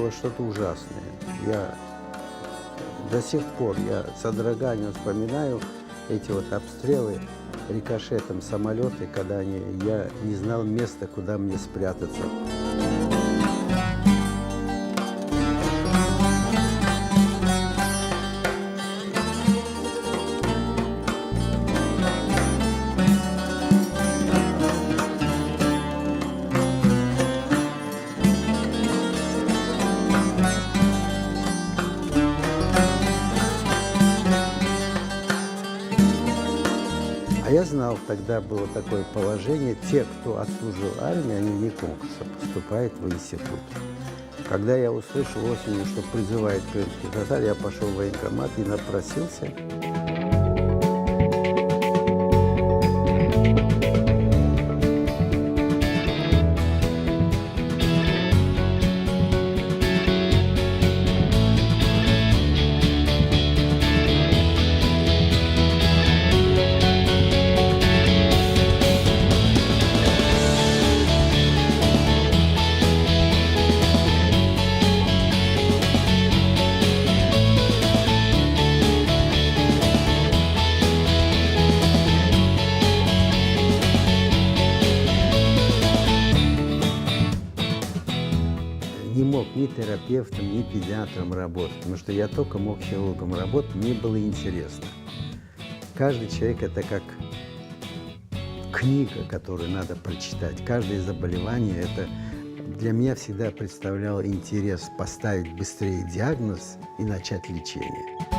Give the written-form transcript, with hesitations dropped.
было что-то ужасное. Я до сих пор с содроганием вспоминаю эти вот обстрелы рикошетом самолеты, когда я не знал места, куда мне спрятаться. А я знал, тогда было такое положение, те, кто отслужил армию, они вне конкурса поступают в институт. Когда я услышал осенью, что призывает крымских татар, я пошел в военкомат и напросился. Не мог ни терапевтом, ни педиатром работать, потому что я только мог хирургом работать, мне было интересно. Каждый человек – это как книга, которую надо прочитать. Каждое заболевание – это для меня всегда представляло интерес поставить быстрее диагноз и начать лечение.